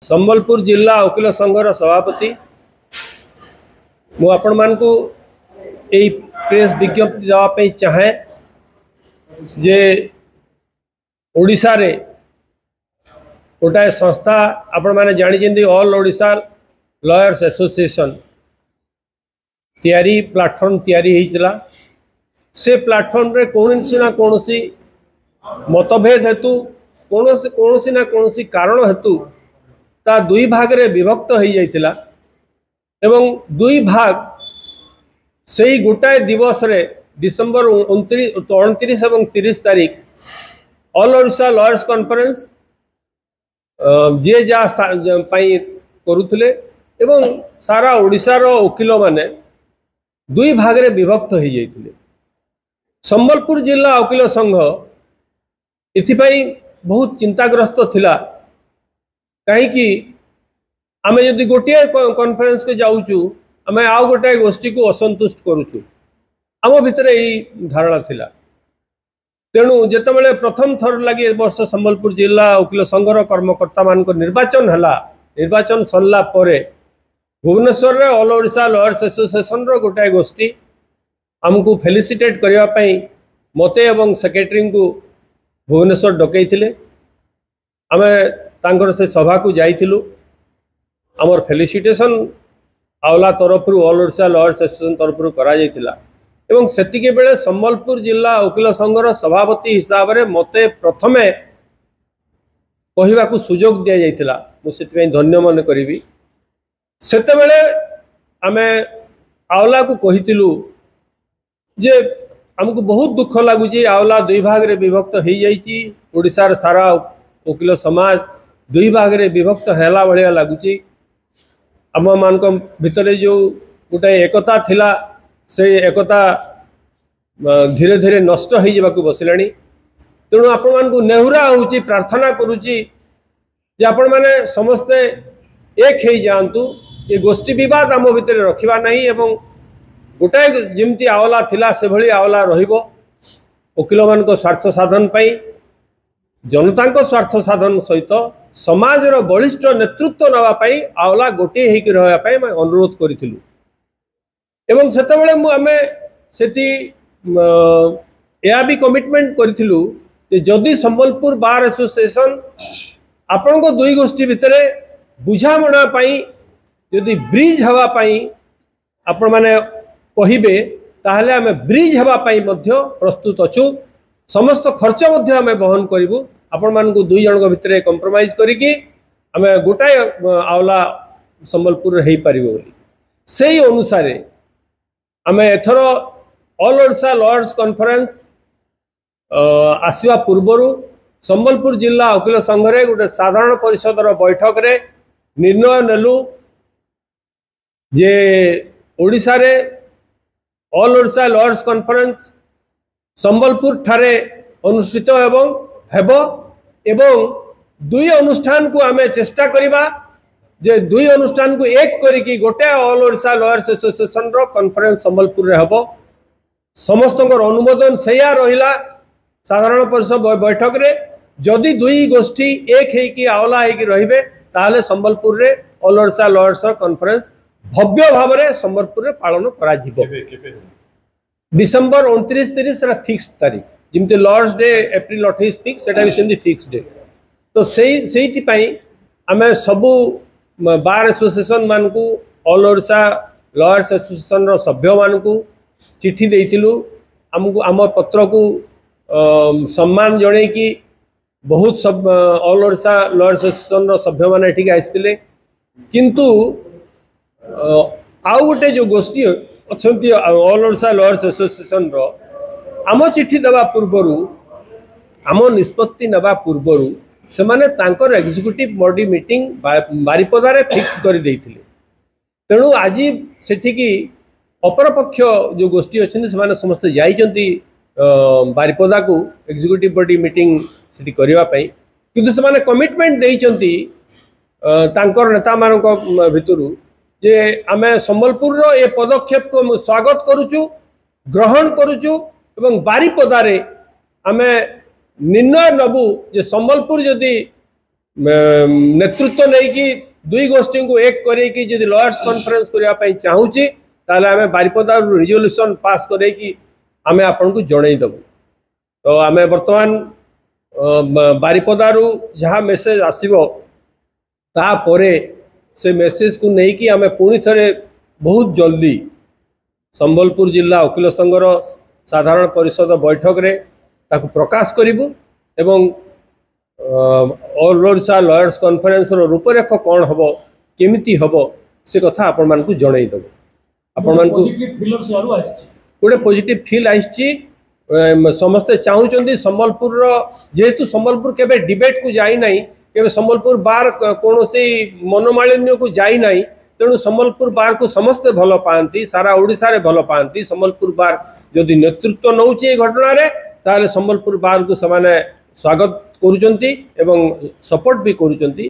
संबलपुर जिला वकील संघर सभापति मु आपण मानकु एई प्रेस विज्ञप्ति देवाई चाहे जे ओडिशा रे गोटाए संस्था आपण माने जानी ऑल ओडिशा लॉयर्स एसोसिएशन तैयारी प्लेटफॉर्म तैयारी होइतिला। से प्लेटफॉर्म रे कौनसी ना कौनसी मतभेद हेतु कौनसी ना कौनसी कारण हेतु ता दुई भाग रे विभक्त हो जाइतिला एवं दुई भाग से ही गोटाए दिवस रे डिसेंबर 29 और 30 तारीख ऑल ओडिशा लॉयर्स कॉन्फ्रेंस जे जा करुले एवं सारा ओडिशा रो वकील माने दुई भाग रे विभक्त हो जाइतिले। संबलपुर जिला वकील संघ इथिपाई बहुत चिंताग्रस्त थिला कहीं आमे यदि गोटे कॉन्फ्रेंस के जाऊचु आमे आउ गोटे गोष्ठी को असंतुष्ट करूचु आम भितर यही धारणा थिला। तेणु जेतेबेले प्रथम थर लगी वर्ष संबलपुर जिला वकील संघर कर्मकर्ता मान निर्वाचन हला निर्वाचन सरला परे भुवनेश्वर रे ऑल ओडिशा लॉयर्स एसोसिएशन रो गोटे गोष्ठी आमको फेलिसिटेट करिया पई मते एवं सेक्रेटरी को भुवनेश्वर डकैथिले। आमे तांकर से सभा को जाइथिलु आमर फेलिसिटेशन आवला तरफ ऑल ओडिशा लॉयर्स एसोसिएशन तरफ करा जाइथिला एवं सेतिके बेले संबलपुर जिला वकील संघर सभापति हिसाब रे मते प्रथमे कहिबा को सुजोग दिया जाइथिला। मु सेति धन्य मन करिवि। सेते बेले आमे आवला को कहिथिलु जे हमको बहुत दुख लगुच आवला दुई भाग रे विभक्त हो जाइछि ओडिशा रे सारा वकील समाज दुई भाग रे विभक्त हैला भलिया लगुच। आम मान भितर जो गोटे एकता थिला से एकता धीरे धीरे नष्ट हो जावाक बसिलानी। तेणु आपण मानकु नेहुरा होउची प्रार्थना करूची जे आपण माने समस्ते एक हो जातु ये गोष्ठी विवाद आम भितर रखा नहीं एवं गोटाए जमती आवला थिला से भली आवला रहिबो वकील मान स्वार्थ साधन पाई जनता स्वार्थ साधन सहित समाज रो बलिष्ठ नेतृत्व नवा पाई आवला गोटे होकर रहा अनुरोध करिथिलु एवं सेतेबेले मु आमे सेति या भी कमिटमेंट करिथिलु जे जदि संबलपुर बार एसोसिएशन आपण को दुई गोष्ठी भितरे बुझामणा पाई यदि ब्रिज हवा पाई आपण माने कहिबे ताहले आमे ब्रिज हवा पाई मध्य प्रस्तुत अछु। समस्त खर्च मध्य आमे बहन करिवु आपण मान को दुई जन भितर कंप्रोमाइज करिकी आमे गोटाए आवला संबलपुर हेई परिबो बोली सेही अनुसार आमे एथरो ऑल ओडिशा लॉयर्स कॉन्फ्रेंस आसीबा पूर्वरु संबलपुर जिला वकील संघ रे गोटे साधारण परिषद बैठक रे निर्णय नेलु जे ओडिशा रे all Odisha lawyers conference Sambalpur ठारे अनुष्ठित एवं हेबो एवं दुई अनुष्ठान को आमे चेष्टा करिबा जे दुई अनुष्ठान को एक करिकी गोटे ऑल ओडिशा लॉयर्स एसोसिएशन रो कॉन्फ्रेंस संबलपुर रे हेबो। समस्तकर अनुमोदन सेया रहिला साधारण परिषद बैठक रे जदि दुई गोष्ठी एक हेकी आवला हेकी रहिबे ताहले संबलपुर रे ऑल ओडिशा लॉयर्स कॉन्फ्रेंस भव्य भाव रे संबलपुर रे पालन करा जिवो। डिसेंबर 29-30 फिक्स तारीख जिमते लॉयर्स डे एप्रिल 28 फिक्स सेटा भी सेंदी फिक्स डे। तो सेही पाई आमे सबु बार एसोसिएशन मान को ऑल ओडिशा लॉयर्स एसोसिएशन रो सभ्य मान को चिट्ठी देइतिलु हमको आम पत्र को सम्मान जणे कि बहुत सब ऑल ओडिशा लॉयर्स एसोसिएशन रो सभ्य मान एठी आइथिले किंतु आउ गोटे जो गोष्ठी अच्छी ऑल ओडिशा लॉयर्स एसोसिएशन रो आम चिट्ठी देवा पूर्वर आम निष्पत्ति नवा पूर्वर से माने तांकर एग्जीक्यूटिव बॉडी मीटिंग बारिपदारे फिक्स कर देइथिले। तेणु आज सेठिकी अपर पक्ष जो गोष्ठी अच्छे से समस्त जाइछंती बारिपदा को एग्जीक्यूटिव बॉडी मीटिंग सेठी करिवा पई किंतु से माने कमिटमेंट देइछंती तांकर नेता मानक भितरु जे आमे संबलपुर रो ए पदक्षेप को स्वागत करूचु ग्रहण करूचु एवं बारिपदारे आमे निर्णय नबु जे संबलपुर जदि नेतृत्व नहीं कि दुई गोष्ठी को एक करी जदि लॉयर्स कॉन्फ्रेंस करने चाहूँगी ताले आम बारिपदा रिजोल्यूशन पास करें आम आपन को जनईदेबू। तो आम बर्तमान बारिपदारू जहाँ मेसेज आसो तापरे से मेसेज को लेकिन आम पुणी थे बहुत जल्दी संबलपुर जिला वकील संघर साधारण परिषद बैठक रे ताकू प्रकाश करूँ एवं ऑल ओडिशा लॉयर्स कॉन्फ्रेंस रूपरेख कौन हम केमिति हम से कथा आपण मानकु जनईदेबू। आपण मानकु गोटे पॉजिटिव फील आसी समस्ते चाहूँगी संबलपुर जेहेतु संबलपुर केबे डिबेट को जाई नहीं केबे संबलपुर बार कौन मनोमालिन्य को जाई नहीं तेणु संबलपुर बार को समस्ते भल पाती सारा ओडिशा रे भल पाती संबलपुर बार जदि नेतृत्व नौचे घटना रे ताले संबलपुर बार को समाने स्वागत करुचंती एवं सपोर्ट भी करुचंती।